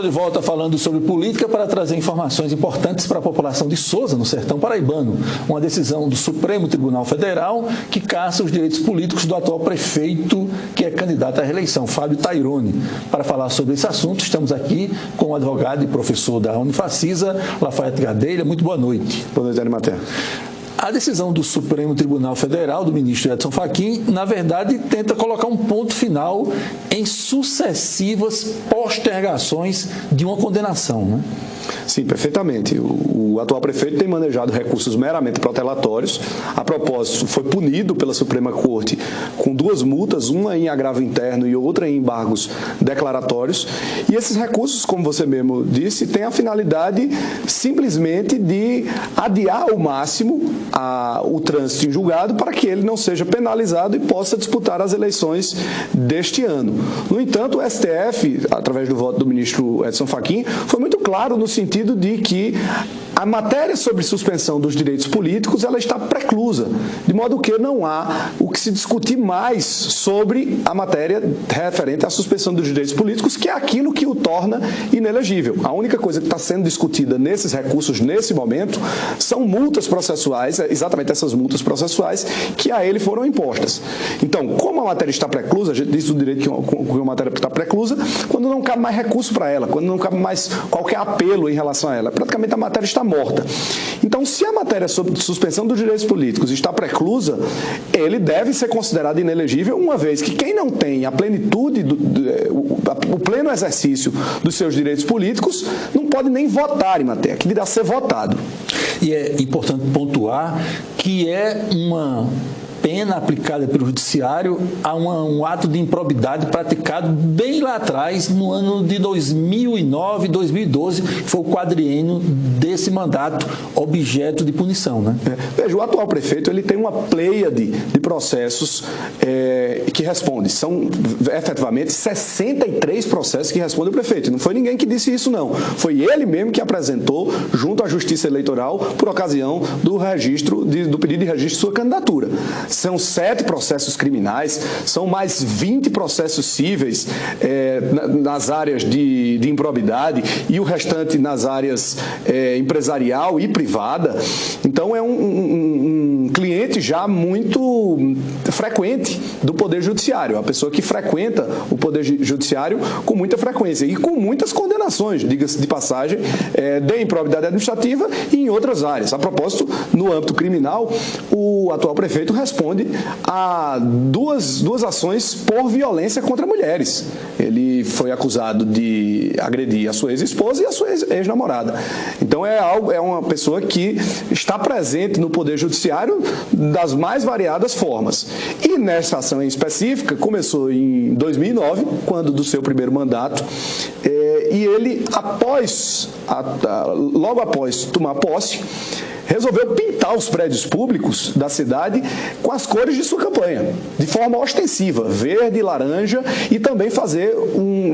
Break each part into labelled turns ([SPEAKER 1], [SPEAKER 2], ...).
[SPEAKER 1] estou de volta falando sobre política para trazer informações importantes para a população de Sousa, no sertão paraibano. Uma decisão do Supremo Tribunal Federal que caça os direitos políticos do atual prefeito, que é candidato à reeleição, Fábio Taironi. Para falar sobre esse assunto, estamos aqui com o advogado e professor da Unifacisa, Lafayette Gadelha. Muito boa noite.
[SPEAKER 2] Boa noite, Arimatea.
[SPEAKER 1] A decisão do Supremo Tribunal Federal, do ministro Edson Fachin, na verdade, tenta colocar um ponto final em sucessivas postergações de uma condenação, né?
[SPEAKER 2] Sim, perfeitamente. O atual prefeito tem manejado recursos meramente protelatórios. A propósito, foi punido pela Suprema Corte com 2 multas, uma em agravo interno e outra em embargos declaratórios. E esses recursos, como você mesmo disse, têm a finalidade simplesmente de adiar ao máximo o trânsito em julgado para que ele não seja penalizado e possa disputar as eleições deste ano. No entanto, o STF, através do voto do ministro Edson Fachin, foi muito claro no sentido de que a matéria sobre suspensão dos direitos políticos ela está preclusa, de modo que não há o que se discutir mais sobre a matéria referente à suspensão dos direitos políticos, que é aquilo que o torna inelegível. A única coisa que está sendo discutida nesses recursos, nesse momento, são multas processuais, exatamente essas multas processuais que a ele foram impostas. Então, como a matéria está preclusa, a gente diz do direito que uma matéria está preclusa, quando não cabe mais recurso para ela, quando não cabe mais qualquer apelo em relação a ela, praticamente a matéria está morta. Então, se a matéria sobre suspensão dos direitos políticos está preclusa, ele deve ser considerado inelegível, uma vez que quem não tem a plenitude, o pleno exercício dos seus direitos políticos, não pode nem votar em matéria, que dirá ser votado.
[SPEAKER 1] E é importante pontuar que é uma pena aplicada pelo judiciário a um ato de improbidade praticado bem lá atrás, no ano de 2009, 2012, que foi o quadriênio desse mandato objeto de punição, né?
[SPEAKER 2] Veja, o atual prefeito ele tem uma pleiade de processos que responde. São, efetivamente, 63 processos que respondem o prefeito. Não foi ninguém que disse isso, não. Foi ele mesmo que apresentou junto à Justiça Eleitoral por ocasião do registro, do pedido de registro de sua candidatura. São 7 processos criminais, são mais 20 processos cíveis nas áreas de improbidade e o restante nas áreas empresarial e privada. Então, é um cliente já muito frequente do Poder Judiciário, a pessoa que frequenta o Poder Judiciário com muita frequência e com muitas condenações, diga-se de passagem, de improbidade administrativa e em outras áreas. A propósito, no âmbito criminal, o atual prefeito responde a duas ações por violência contra mulheres. Ele foi acusado de agredir a sua ex-esposa e a sua ex-namorada. Então, é uma pessoa que está presente no Poder Judiciário das mais variadas formas. E nessa ação em específica, começou em 2009, quando do seu primeiro mandato, e ele, logo após tomar posse, resolveu pintar os prédios públicos da cidade com as cores de sua campanha, de forma ostensiva, verde e laranja, e também fazer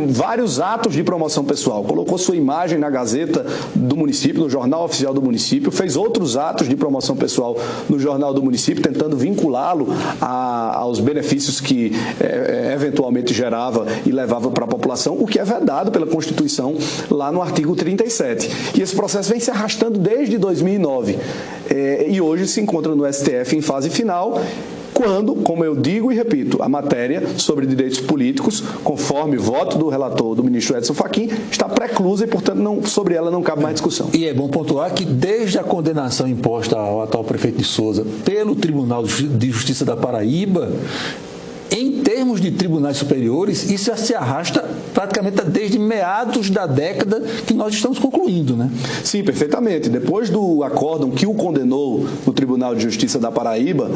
[SPEAKER 2] vários atos de promoção pessoal. Colocou sua imagem na Gazeta do município, no Jornal Oficial do município, fez outros atos de promoção pessoal no Jornal do município, tentando vinculá-lo aos benefícios que eventualmente gerava e levava para a população, o que é vedado pela Constituição lá no artigo 37. E esse processo vem se arrastando desde 2009. E hoje se encontra no STF em fase final, quando, como eu digo e repito, a matéria sobre direitos políticos, conforme o voto do relator, do ministro Edson Fachin, está preclusa e, portanto, sobre ela não cabe mais discussão.
[SPEAKER 1] E é bom pontuar que, desde a condenação imposta ao atual prefeito de Sousa pelo Tribunal de Justiça da Paraíba, em termos de tribunais superiores, isso se arrasta praticamente desde meados da década que nós estamos concluindo, né?
[SPEAKER 2] Sim, perfeitamente. Depois do acórdão que o condenou no Tribunal de Justiça da Paraíba,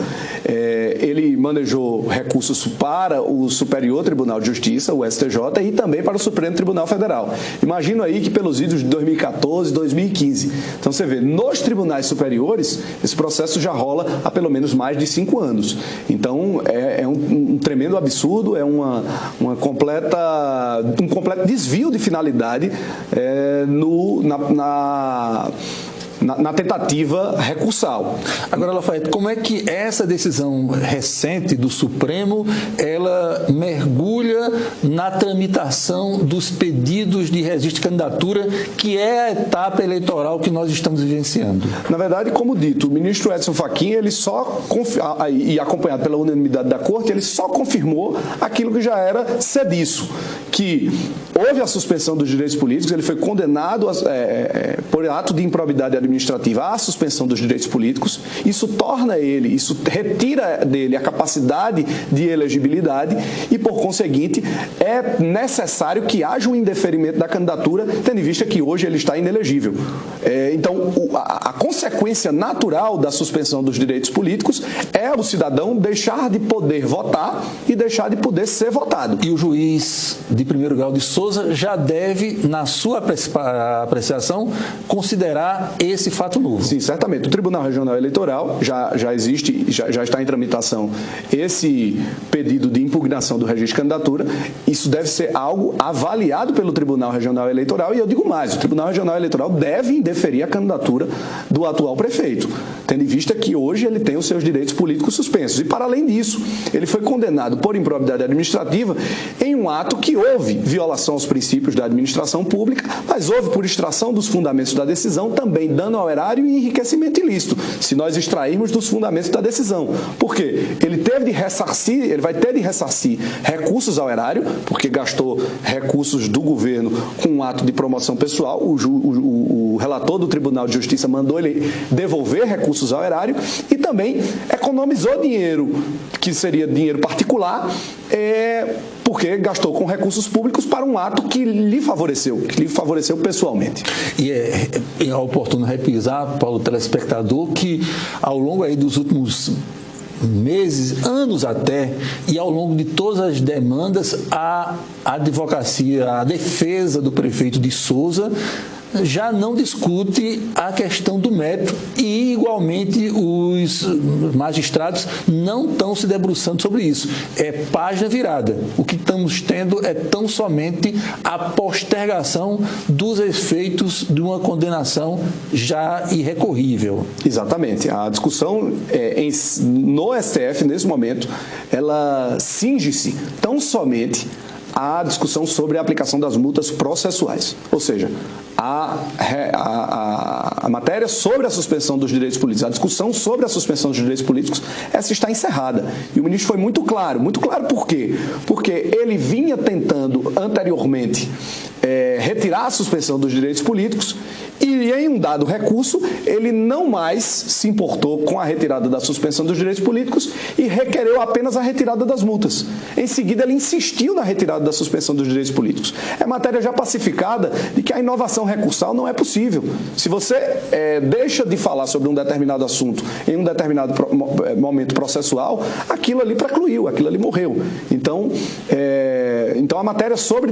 [SPEAKER 2] ele manejou recursos para o Superior Tribunal de Justiça, o STJ, e também para o Supremo Tribunal Federal. Imagino aí que pelos idos de 2014, 2015. Então, você vê, nos tribunais superiores, esse processo já rola há pelo menos mais de 5 anos. Então, é um tremendo absurdo, é um completo desvio de finalidade na tentativa recursal.
[SPEAKER 1] Agora, Lafayette, como é que essa decisão recente do Supremo, ela mergulha na tramitação dos pedidos de registro de candidatura, que é a etapa eleitoral que nós estamos vivenciando?
[SPEAKER 2] Na verdade, como dito, o ministro Edson Fachin, ele só, e acompanhado pela unanimidade da Corte, ele só confirmou aquilo que já era sediço, que houve a suspensão dos direitos políticos, ele foi condenado por ato de improbidade administrativa à suspensão dos direitos políticos. Isso retira dele a capacidade de elegibilidade e, por conseguinte, é necessário que haja um indeferimento da candidatura, tendo em vista que hoje ele está inelegível. Então, a consequência natural da suspensão dos direitos políticos é o cidadão deixar de poder votar e deixar de poder ser votado.
[SPEAKER 1] E o juiz de primeiro grau de Souza já deve, na sua apreciação, considerar esse fato novo.
[SPEAKER 2] Sim, certamente. O Tribunal Regional Eleitoral já existe, já está em tramitação esse pedido de impugnação do registro de candidatura. Isso deve ser algo avaliado pelo Tribunal Regional Eleitoral, e eu digo mais, o Tribunal Regional Eleitoral deve indeferir a candidatura do atual prefeito, tendo em vista que hoje ele tem os seus direitos políticos suspensos. E, para além disso, ele foi condenado por improbidade administrativa em um ato que houve violação aos princípios da administração pública, mas houve por extração dos fundamentos da decisão também dano ao erário e enriquecimento ilícito, se nós extrairmos dos fundamentos da decisão. Por quê? Ele vai ter de ressarcir recursos ao erário, porque gastou recursos do governo com um ato de promoção pessoal. O relator do Tribunal de Justiça mandou ele devolver recursos ao erário e também economizou dinheiro, que seria dinheiro particular, porque gastou com recursos públicos para um ato que lhe favoreceu pessoalmente.
[SPEAKER 1] E é oportuno repisar para o telespectador que, ao longo aí dos últimos meses, anos até, e ao longo de todas as demandas, a advocacia, a defesa do prefeito de Souza já não discute a questão do mérito e, igualmente, os magistrados não estão se debruçando sobre isso. É página virada. O que estamos tendo é tão somente a postergação dos efeitos de uma condenação já irrecorrível.
[SPEAKER 2] Exatamente. A discussão no STF, nesse momento, ela cinge-se tão somente à discussão sobre a aplicação das multas processuais. Ou seja, a matéria sobre a suspensão dos direitos políticos, a discussão sobre a suspensão dos direitos políticos, essa está encerrada. E o ministro foi muito claro por quê? Porque ele vinha tentando anteriormente retirar a suspensão dos direitos políticos e, em um dado recurso, ele não mais se importou com a retirada da suspensão dos direitos políticos e requereu apenas a retirada das multas. Em seguida, ele insistiu na retirada da suspensão dos direitos políticos. É matéria já pacificada de que a inovação recursal não é possível. Se você deixa de falar sobre um determinado assunto em um determinado momento processual, aquilo ali precluiu, aquilo ali morreu. Então a matéria sobre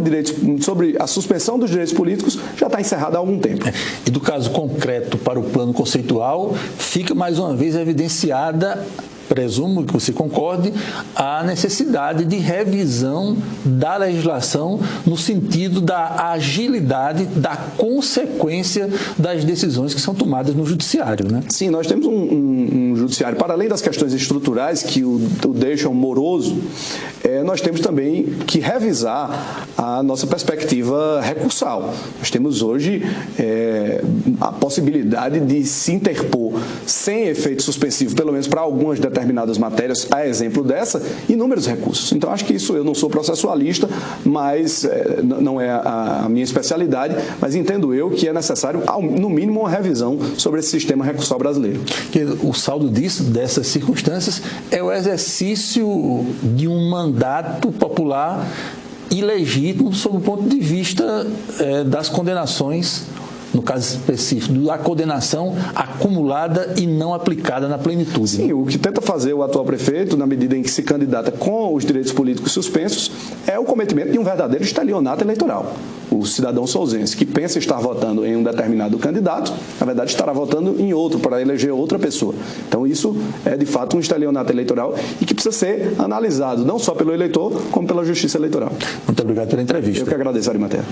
[SPEAKER 2] a suspensão dos direitos políticos já está encerrada há algum tempo.
[SPEAKER 1] E do caso concreto para o plano conceitual, fica mais uma vez evidenciada, presumo que você concorde, a necessidade de revisão da legislação no sentido da agilidade, da consequência das decisões que são tomadas no judiciário, né?
[SPEAKER 2] Sim, nós temos um judiciário, para além das questões estruturais que o deixam moroso, nós temos também que revisar a nossa perspectiva recursal. Nós temos hoje a possibilidade de se interpor sem efeito suspensivo, pelo menos para algumas determinadas matérias, a exemplo dessa, inúmeros recursos. Então, acho que isso, eu não sou processualista, mas não é a minha especialidade, mas entendo eu que é necessário, no mínimo, uma revisão sobre esse sistema recursal brasileiro.
[SPEAKER 1] O saldo dessas circunstâncias, é o exercício de um mandato popular ilegítimo sob o ponto de vista das condenações, no caso específico, da condenação acumulada e não aplicada na plenitude.
[SPEAKER 2] Sim, o que tenta fazer o atual prefeito, na medida em que se candidata com os direitos políticos suspensos, é o cometimento de um verdadeiro estelionato eleitoral. O cidadão souzense que pensa estar votando em um determinado candidato, na verdade estará votando em outro para eleger outra pessoa. Então isso é de fato um estelionato eleitoral e que precisa ser analisado não só pelo eleitor, como pela Justiça Eleitoral.
[SPEAKER 1] Muito obrigado pela entrevista.
[SPEAKER 2] Eu que agradeço, Arimatea.